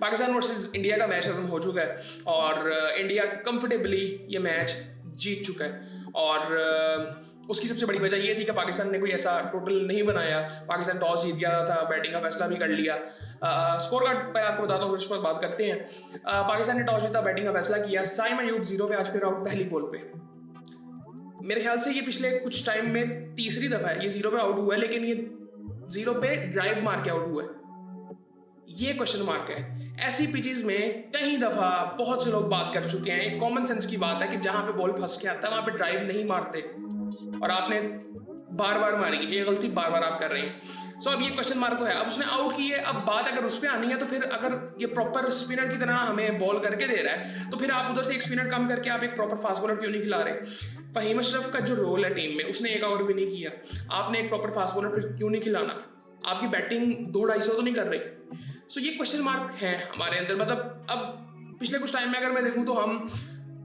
Pakistan versus India का match खत्म हो चुका है और इंडिया कंफर्टेबली ये मैच जीत चुका है। और उसकी सबसे बड़ी वजह ये थी कि पाकिस्तान ने कोई ऐसा टोटल नहीं बनाया। पाकिस्तान टॉस जीत गया था, बैटिंग का फैसला भी कर लिया। स्कोर कार्ड पर आपको बताता हूँ, फिर उस पर बात करते हैं। पाकिस्तान ने टॉस जीता, बैटिंग का फैसला किया। साइम अयूब 0 पे आज फिर आउट पहली बॉल पे। मेरे ख्याल से ये पिछले कुछ टाइम में तीसरी दफा है ये 0 पे आउट हुआ है, लेकिन ये 0 पे ड्राइव मार के आउट हुआ है। ये क्वेश्चन मार्क है। ऐसी पिचेस में कई दफा बहुत से लोग बात कर चुके हैं, एक कॉमन सेंस की बात है कि जहां पे बॉल फंस के आता है वहां पे ड्राइव नहीं मारते, और आपने बार बार मारी, ये गलती बार बार आप कर रहे हैं। सो अब ये क्वेश्चन मार्क तो है। अब उसने आउट की है, अब बात अगर उस पर आनी है तो फिर अगर ये प्रॉपर स्पिनर की तरह हमें बॉल करके दे रहा है तो फिर आप उधर से एक स्पिनर कम करके आप एक प्रॉपर फास्ट बॉलर क्यों नहीं खिला रहे? फहीम अशरफ का जो रोल है टीम में, उसने एक ओवर भी नहीं किया, आपने एक प्रॉपर फास्ट बॉलर क्यों नहीं खिलाना? आपकी बैटिंग 2-250 तो नहीं कर रही। सो ये क्वेश्चन मार्क है हमारे अंदर। मतलब अब पिछले कुछ टाइम में अगर मैं देखूं तो हम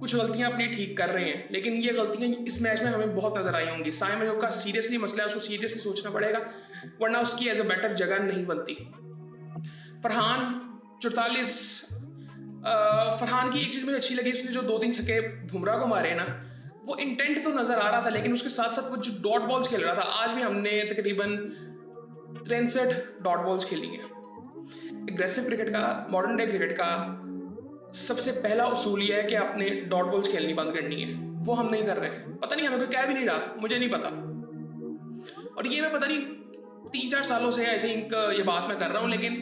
कुछ गलतियां अपनी ठीक कर रहे हैं, लेकिन ये गलतियां इस मैच में हमें बहुत नजर आई होंगी। साइम अयूब का सीरियसली मसला है, उसको सीरियसली सोचना पड़ेगा, वरना उसकी एज अ बैटर जगह नहीं बनती। फरहान 44, फरहान की एक चीज मुझे अच्छी लगी, उसने जो 2-3 छक्के बुमराह को मारे ना, वो इंटेंट तो नजर आ रहा था, लेकिन उसके साथ साथ वो जो डॉट बॉल्स खेल रहा था, आज भी हमने तकरीबन 63 डॉट बॉल्स खेली हैं। एग्रेसिव क्रिकेट का, मॉडर्न डे क्रिकेट का सबसे पहला उसूल ये है कि आपने डॉट बॉल्स खेलनी बंद करनी है। वो हम नहीं कर रहे हैं। पता नहीं हमें कोई कह भी नहीं रहा, मुझे नहीं पता। और ये मैं पता नहीं 3-4 सालों से आई थिंक ये बात मैं कर रहा हूँ, लेकिन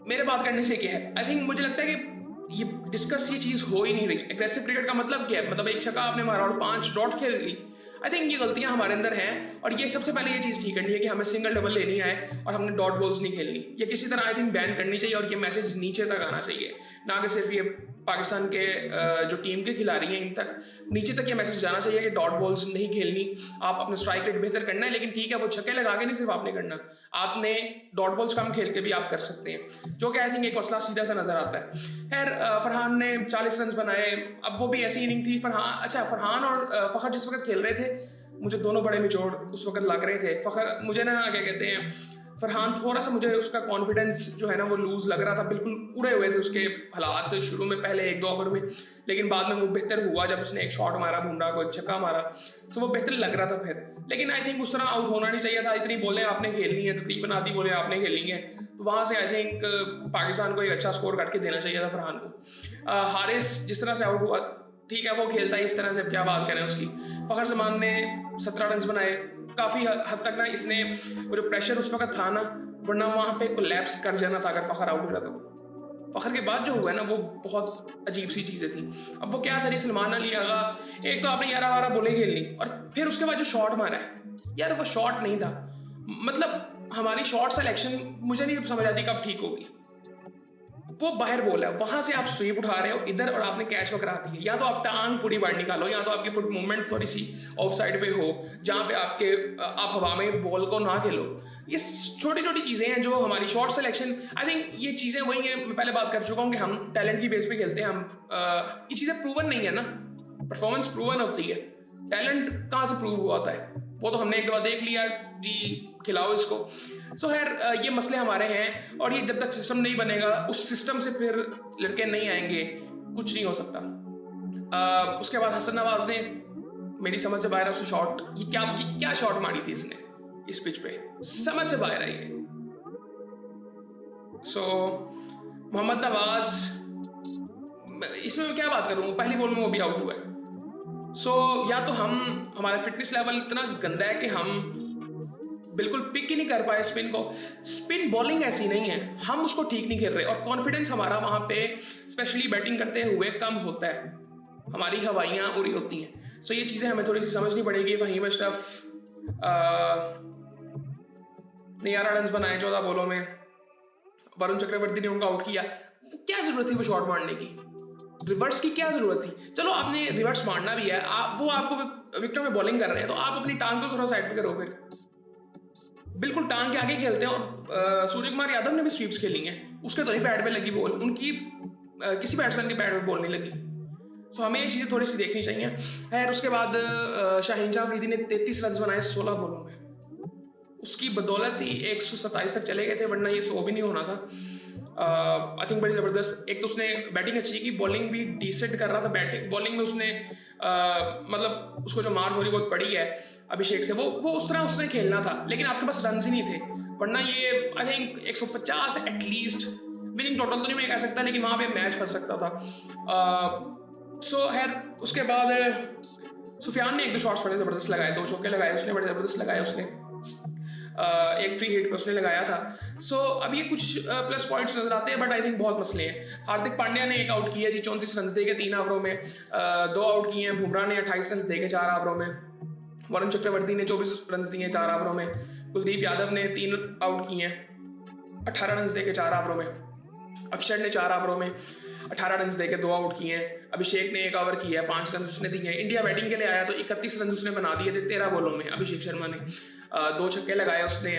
मेरे बात करने से क्या है, आई थिंक मुझे लगता है कि ये डिस्कस ये चीज़ हो ही नहीं रही। एग्रेसिव क्रिकेट का मतलब क्या है? मतलब एक छक्का आपने मारा और 5 डॉट खेल गई। आई थिंक ये गलतियां हमारे अंदर हैं, और ये सबसे पहले ये चीज़ ठीक करनी है कि हमें सिंगल डबल लेनी है और हमने डॉट बॉल्स नहीं खेलनी। ये किसी तरह आई थिंक बैन करनी चाहिए, और ये मैसेज नीचे तक आना चाहिए, ना कि सिर्फ ये पाकिस्तान के जो टीम के खिलाड़ी हैं इन तक, नीचे तक ये मैसेज जाना चाहिए कि डॉट बॉल्स नहीं खेलनी। आप अपने स्ट्राइक रेट बेहतर करना है, लेकिन ठीक है वो छक्के लगा के नहीं सिर्फ आपने करना, आपने डॉट बॉल्स कम खेल के भी आप कर सकते हैं, जो कि आई थिंक एक मसला सीधा सा नजर आता है। खैर फरहान ने 40 रन बनाए। अब वो भी ऐसी इनिंग थी। फरहान और फ़खर जिस वक्त खेल रहे थे, मुझे दोनों बड़े मिचोड़ उस वक्त लग रहे थे। फ़खर मुझे ना क्या कहते हैं, फरहान थोड़ा सा मुझे उसका कॉन्फिडेंस जो है ना वो लूज लग रहा था। बिल्कुल उड़े हुए थे उसके हालात शुरू में, पहले 1-2 ओवर में, लेकिन बाद में वो बेहतर हुआ जब उसने एक शॉट मारा, बुमराह को एक छक्का मारा, सो वो बेहतर लग रहा था फिर। लेकिन आई थिंक उस तरह आउट होना नहीं चाहिए था। इतनी बॉलें आपने खेलनी है, तकरीबन आधी बॉलें आपने खेलनी है, तो वहाँ से आई थिंक पाकिस्तान को एक अच्छा स्कोर करके देना चाहिए था फरहान को। हारिस जिस तरह से आउट हुआ, ठीक है वो खेलता है इस तरह से, क्या बात करें उसकी। फ़खर जमान ने 17 रन बनाए। काफ़ी हद तक ना इसने वो जो प्रेशर उस वक्त था ना, वरना वहाँ पे कोलैप्स कर जाना था अगर फ़खर आउट हो जाता तो। फ़खर के बाद जो हुआ है ना वो बहुत अजीब सी चीज़ें थी। अब वो क्या था, सलमान अली आगा, एक तो आपने 11-12 बॉलें खेलनी, और फिर उसके बाद जो शॉट मारा है यार, वो शॉट नहीं था। मतलब हमारी शॉट सिलेक्शन मुझे नहीं समझ आती कब ठीक होगी। वो बाहर बॉल है, वहां से आप स्वीप उठा रहे हो इधर और आपने कैच पकड़ा दी है। या तो आप टांग पूरी बाहर निकालो, या तो आपकी फुट मूवमेंट थोड़ी सी ऑफ साइड पे हो, जहां पे आप हवा में बॉल को ना खेलो। ये छोटी छोटी चीजें हैं जो हमारी शॉट सिलेक्शन, आई थिंक ये चीजें वही है, मैं पहले बात कर चुका हूँ कि हम टैलेंट की बेस पे खेलते हैं। हम ये चीजें प्रूवन नहीं है ना, परफॉर्मेंस प्रूवन होती है, टैलेंट कहाँ से प्रूव हुआ होता है? वो तो हमने एक दफा देख लिया जी, खिलाओ इसको। सो खैर ये मसले हमारे हैं, और ये जब तक सिस्टम नहीं बनेगा, उस सिस्टम से फिर लड़के नहीं आएंगे, कुछ नहीं हो सकता। उसके बाद हसन नवाज ने, मेरी समझ से बाहर है उसने शॉट, ये क्या शॉट मारी थी इसने इस पिच पे, समझ से बाहर है ये। सो मोहम्मद नवाज, इसमें मैं क्या बात करूँ, पहली बॉल में वो भी आउट हुआ है। सो या तो हमारा फिटनेस लेवल इतना गंदा है कि हम बिल्कुल पिक ही नहीं कर पाए स्पिन को। स्पिन बॉलिंग ऐसी नहीं है, हम उसको ठीक नहीं खेल रहे, और कॉन्फिडेंस हमारा वहाँ पे स्पेशली बैटिंग करते हुए कम होता है, हमारी हवाइयाँ उड़ी होती हैं। सो ये चीज़ें हमें थोड़ी सी समझनी पड़ेगी। फहीम अशरफ ने 11 रन बनाए 14 बॉलों में, वरुण चक्रवर्ती ने उनको आउट किया। क्या जरूरत थी वो शॉट मारने की? रिवर्स की क्या जरूरत थी? चलो आपने रिवर्स मारना भी है, वो आपको विकेट में बॉलिंग कर रहे हैं, तो आप अपनी टांग तो थोड़ा साइड पे करो। फिर बिल्कुल टांग के आगे खेलते हैं, और सूर्य कुमार यादव ने भी स्वीप्स खेली हैं, उसके तो नहीं पैड पे लगी बॉल, उनकी किसी बैट्समैन के पैड पे बॉल नहीं लगी। सो हमें ये चीज़ें थोड़ी सी देखनी चाहिए। खैर उसके बाद शाहीन शाह अफरीदी ने 33 रन बनाए 16 बॉलों में, उसकी बदौलत ही 127 तक चले गए थे, वरना ये 100 भी नहीं होना था। आई थिंक बड़ी ज़बरदस्त। एक तो उसने बैटिंग अच्छी की, बॉलिंग भी डिसेंट कर रहा था। बैटिंग बॉलिंग में उसने मतलब उसको जो मार थोड़ी बहुत पड़ी है अभिषेक से, वो उस तरह उसने खेलना था, लेकिन आपके पास रन ही नहीं थे, वरना ये I think 150 at least winning total तो नहीं मैं कह सकता, लेकिन वहाँ पे मैच फंस सकता था। सो खैर उसके बाद सुफियान ने एक दो शॉट्स बड़े ज़बरदस्त लगाए, 2 चौके लगाए उसने, बड़े ज़बरदस्त लगाए उसने। एक फ्री हिट पे उसने लगाया था। सो अब ये कुछ प्लस पॉइंट्स नजर आते हैं, बट आई थिंक बहुत मसले हैं। हार्दिक पांड्या ने एक आउट किया जी 34 रन देके 3 ओवरों में, 2 आउट किए हैं। बुमराह ने 28 रन देके 4 ओवरों में। वरुण चक्रवर्ती ने 24 रन दिए 4 ओवरों में। कुलदीप यादव ने 3 आउट किए हैं 18 रन देके 4 ओवरों में। अक्षर ने 4 ओवरों में 18 रन देके 2 आउट किए हैं। अभिषेक ने 1 ओवर किया है, 5 रन उसने दिए हैं। इंडिया बैटिंग के लिए आया तो 31 रन उसने बना दिए थे 13 बॉलों में। अभिषेक शर्मा ने 2 छक्के लगाए उसने,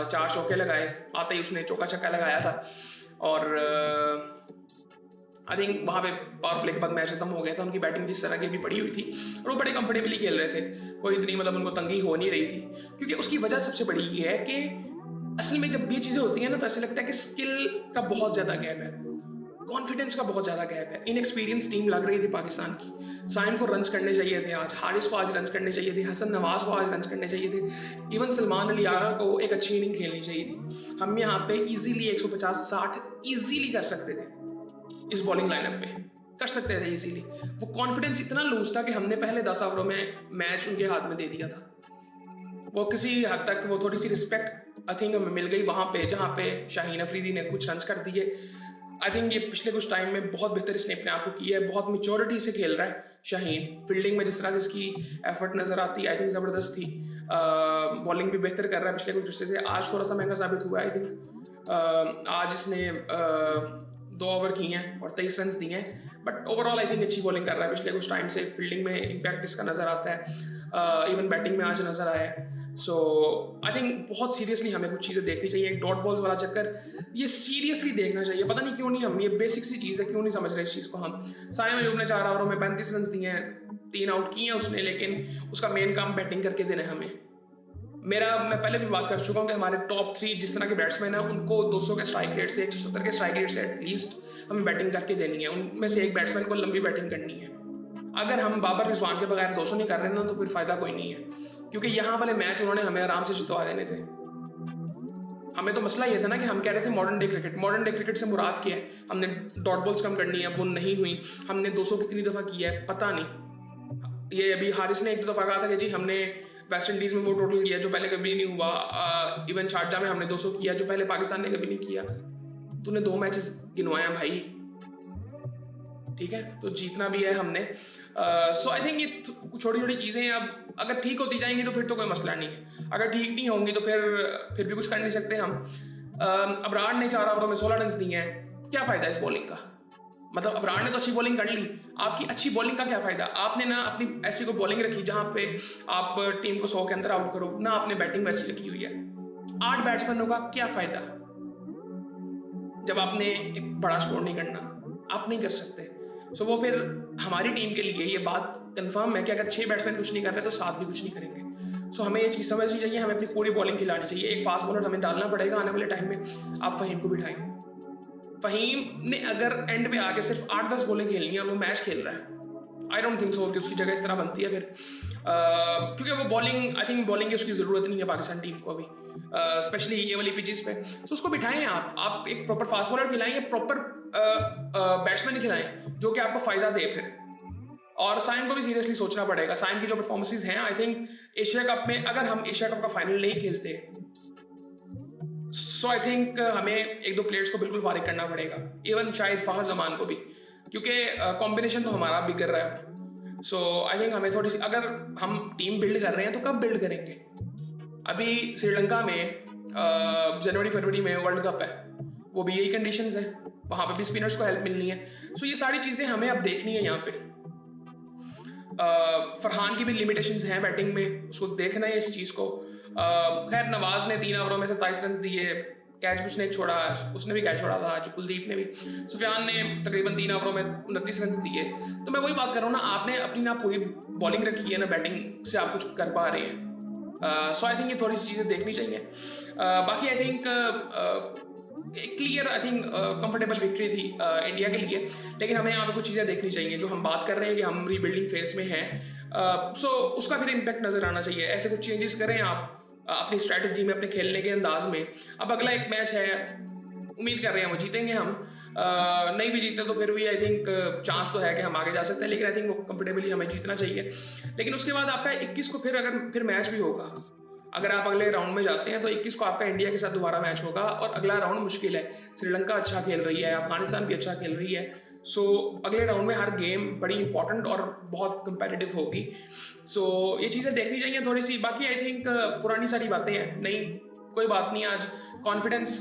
4 चौके लगाए, आते ही उसने चौका छक्का लगाया था। और आई थिंक वहाँ पे पावर प्ले के बाद मैच खत्म हो गया था। उनकी बैटिंग जिस तरह की भी पड़ी हुई थी और वो बड़े कंफर्टेबली खेल रहे थे, कोई इतनी मतलब उनको तंगी हो नहीं रही थी। क्योंकि उसकी वजह सबसे बड़ी ये है कि असल में जब ये चीज़ें होती हैं ना तो ऐसे लगता है कि स्किल का बहुत ज़्यादा गैप है, कॉन्फिडेंस का बहुत ज़्यादा गैप है। इनएक्सपीरियंस टीम लग रही थी पाकिस्तान की। साइम को रन्स करने चाहिए थे आज, हारिस को आज रन्स करने चाहिए थे, हसन नवाज को आज रन्स करने चाहिए थे, इवन सलमान अली आगा को एक अच्छी इनिंग खेलनी चाहिए थी। हम यहाँ पे इजीली 150-60 इजीली कर सकते थे, इस बॉलिंग लाइनअप पे कर सकते थे इजीली। वो कॉन्फिडेंस इतना लूज था कि हमने पहले 10 ओवरों में मैच उनके हाथ में दे दिया था। वो किसी हद तक वो थोड़ी सी रिस्पेक्ट आई थिंक हमें मिल गई वहाँ पे, जहाँ पे शाहीन अफरीदी ने कुछ रन्स कर दिए। आई थिंक ये पिछले कुछ टाइम में बहुत बेहतर इसने अपने आप को किया है, बहुत मेच्योरिटी से खेल रहा है शाहीन। फील्डिंग में जिस तरह से इसकी एफर्ट नज़र आती है आई थिंक ज़बरदस्त थी। बॉलिंग भी बेहतर कर रहा है पिछले कुछ दृष्टि से। आज थोड़ा सा महंगा साबित हुआ है आई थिंक। आज इसने 2 ओवर किए हैं और 23 रन दिए हैं, बट ओवरऑल आई थिंक अच्छी बॉलिंग कर रहा है पिछले कुछ टाइम से। फील्डिंग में इम्पैक्ट इसका नज़र आता है, इवन बैटिंग में आज नज़र आया है। सो आई थिंक बहुत सीरियसली हमें कुछ चीज़ें देखनी चाहिए। एक डॉट बॉल्स वाला चक्कर ये सीरियसली देखना चाहिए। पता नहीं क्यों नहीं हम, ये बेसिक सी चीज़ है, क्यों नहीं समझ रहे इस चीज़ को हम। साइम अयूब ने 4 ओवरों में 35 रन दिए हैं, 3 आउट किए हैं उसने, लेकिन उसका मेन काम बैटिंग करके देना है हमें। मैं पहले भी बात कर चुका हूँ कि हमारे टॉप 3 जिस तरह के बैट्समैन हैं उनको 200 के स्ट्राइक रेट से 170 के स्ट्राइक रेट से एटलीस्ट हमें बैटिंग करके देनी है। उनमें से एक बैट्समैन को लंबी बैटिंग करनी है। अगर हम बाबर रिजवान के बगैर 200 नहीं कर रहे ना तो फिर फायदा कोई नहीं है, क्योंकि यहाँ वाले मैच उन्होंने हमें आराम से जितवा देने थे। हमें तो मसला ये था ना कि हम कह रहे थे modern day cricket. Modern day cricket से मुराद क्या है? हमने डॉट बॉल्स कम करनी है, वो नहीं हुई। हमने 200 कितनी दफ़ा किया है पता नहीं। ये अभी हारिस ने 1 दफ़ा कहा था कि जी हमने वेस्ट इंडीज़ में वो टोटल किया जो पहले कभी नहीं हुआ। इवन शारजा में हमने 200 किया जो पहले पाकिस्तान ने कभी नहीं किया। तूने 2 मैचेस गिनवाया भाई, ठीक है, तो जीतना भी है हमने। सो आई थिंक ये छोटी छोटी चीज़ें अब अगर ठीक होती जाएंगी तो फिर तो कोई मसला नहीं है। अगर ठीक नहीं होंगी तो फिर भी कुछ कर नहीं सकते हम। अबरार ने 4 ओवरों में 16 रन दिए हैं, क्या फ़ायदा इस बॉलिंग का? मतलब अबरार ने तो अच्छी बॉलिंग कर ली, आपकी अच्छी बॉलिंग का क्या फ़ायदा? आपने ना अपनी ऐसी कोई बॉलिंग रखी जहाँ पे आप टीम को 100 के अंदर आउट करो, ना आपने बैटिंग वैसी रखी हुई है। 8 बैट्समैनों का क्या फ़ायदा जब आपने एक बड़ा स्कोर नहीं करना? आप नहीं कर सकते। सो वो फिर हमारी टीम के लिए ये बात कंफर्म है कि अगर 6 बैट्समैन कुछ नहीं कर रहे तो 7 भी कुछ नहीं करेंगे। सो हमें ये चीज़ समझनी चाहिए, हमें अपनी पूरी बॉलिंग खिलानी चाहिए। एक फास्ट बॉलर हमें डालना पड़ेगा आने वाले टाइम में। आप फहीम को बिठाएं। फहीम ने अगर एंड पे आके सिर्फ 8-10 बॉलें खेलनी है और वो मैच खेल रहा है, आई डोंट थिंक सो कि उसकी जगह इस तरह बनती है फिर। क्योंकि वो बॉलिंग आई थिंक बॉलिंग की उसकी ज़रूरत नहीं है पाकिस्तान टीम को अभी, स्पेशली ये वाली पिचेस पे। सो उसको बिठाएं आप एक प्रॉपर फास्ट बॉलर खिलाएं या प्रॉपर बैट्समैन खिलाएं जो कि आपको फ़ायदा दे फिर। और साइम को भी सीरियसली सोचना पड़ेगा। साइम की जो परफॉर्मेंसेज हैं आई थिंक एशिया कप में, अगर हम एशिया कप का फाइनल नहीं खेलते सो आई थिंक हमें 1-2 प्लेयर्स को बिल्कुल फारिग करना पड़ेगा, इवन शायद फ़खर जमान को भी, क्योंकि कॉम्बिनेशन तो हमारा बिगड़ रहा है। सो आई थिंक हमें थोड़ी सी, अगर हम टीम बिल्ड कर रहे हैं तो कब बिल्ड करेंगे? अभी श्रीलंका में जनवरी-फरवरी में वर्ल्ड कप है, वो भी यही कंडीशंस हैं, वहाँ पे भी स्पिनर्स को हेल्प मिलनी है। सो ये सारी चीज़ें हमें अब देखनी है यहाँ पे। फरहान की भी लिमिटेशंस हैं बैटिंग में, उसको देखना है इस चीज़ को। खैर नवाज ने 3 ओवरों में 27 रन दिए, कैच भी उसने छोड़ा, उसने भी कैच छोड़ा था आज, कुलदीप ने भी। सुफियान ने तकरीबन 3 ओवरों में 29 रन दिए। तो मैं वही बात कर रहा हूँ ना, आपने अपनी ना पूरी बॉलिंग रखी है ना बैटिंग से आप कुछ कर पा रहे हैं। सो आई थिंक ये थोड़ी सी चीज़ें देखनी चाहिए। बाकी I think clear I think comfortable victory थी इंडिया के लिए, लेकिन हमें यहाँ पे कुछ चीज़ें देखनी चाहिए। जो हम बात कर रहे हैं कि हम रीबिल्डिंग फेज में हैं, सो उसका फिर इम्पैक्ट नज़र आना चाहिए। ऐसे कुछ चेंजेस करें आप अपनी स्ट्रैटेजी में, अपने खेलने के अंदाज में। अब अगला एक मैच है, उम्मीद कर रहे हैं वो जीतेंगे हम। नहीं भी जीते तो फिर भी आई थिंक चांस तो है कि हम आगे जा सकते हैं, लेकिन आई थिंक वो कंफर्टेबली हमें जीतना चाहिए। लेकिन उसके बाद आपका 21 को फिर मैच भी होगा। अगर आप अगले राउंड में जाते हैं तो 21 को आपका इंडिया के साथ दोबारा मैच होगा, और अगला राउंड मुश्किल है। श्रीलंका अच्छा खेल रही है, अफगानिस्तान भी अच्छा खेल रही है। सो अगले राउंड में हर गेम बड़ी इंपॉर्टेंट और बहुत कंपेटिटिव होगी। सो ये चीज़ें देखनी चाहिए थोड़ी सी। बाकी आई थिंक पुरानी सारी बातें हैं, नहीं कोई बात नहीं। आज कॉन्फिडेंस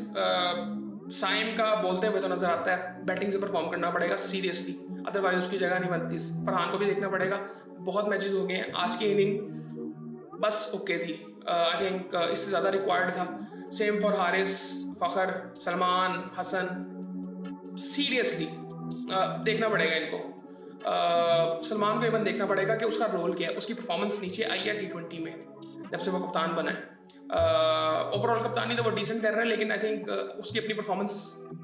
साइम का बोलते हुए तो नजर आता है, बैटिंग से परफॉर्म करना पड़ेगा सीरियसली, अदरवाइज उसकी जगह नहीं बनती। फरहान को भी देखना पड़ेगा, बहुत मैचेस हो गए हैं। आज की इनिंग बस ओके थी, आई थिंक इससे ज़्यादा रिक्वायर्ड था। Same for Haris, Fakhar, Salman, Hasan. Seriously देखना पड़ेगा इनको। सलमान को इवन देखना पड़ेगा कि उसका रोल क्या है, उसकी परफॉर्मेंस नीचे आई है T20 में जब से वो कप्तान बना है। ओवरऑल कप्तानी तो वो डिसेंट कर रहा है, लेकिन आई थिंक उसकी अपनी परफॉर्मेंस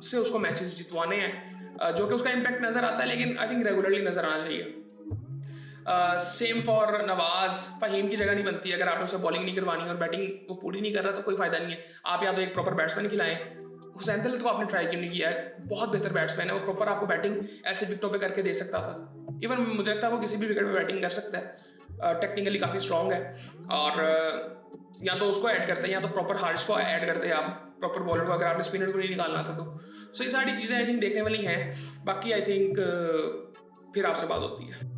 से उसको मैचेस जितवाने हैं, जो कि उसका इम्पैक्ट नज़र आता है, लेकिन आई थिंक रेगुलरली नज़र आना चाहिए। सेम फॉर नवाज, फ़हीम की जगह नहीं बनती अगर आपने उसे बॉलिंग नहीं करवानी और बैटिंग वो पूरी नहीं कर रहा तो कोई फ़ायदा नहीं है। आप या तो एक प्रॉपर बैट्समैन खिलाएं। हुसैन तलत को आपने ट्राई क्यों नहीं किया है? बहुत बेहतर बैट्समैन है, वो प्रॉपर आपको बैटिंग ऐसे विकेटों पे करके दे सकता था। इवन मुझे लगता है वो किसी भी विकेट पे बैटिंग कर सकता है, टेक्निकली काफ़ी स्ट्रॉन्ग है। और या तो उसको ऐड करते हैं या तो प्रॉपर हारिस को ऐड करते हैं आप, प्रॉपर बॉलर को, अगर आपने स्पिनर को नहीं निकालना था तो। सो ये सारी चीज़ें आई थिंक देखने वाली हैं। बाकी आई थिंक फिर आपसे बात होती है।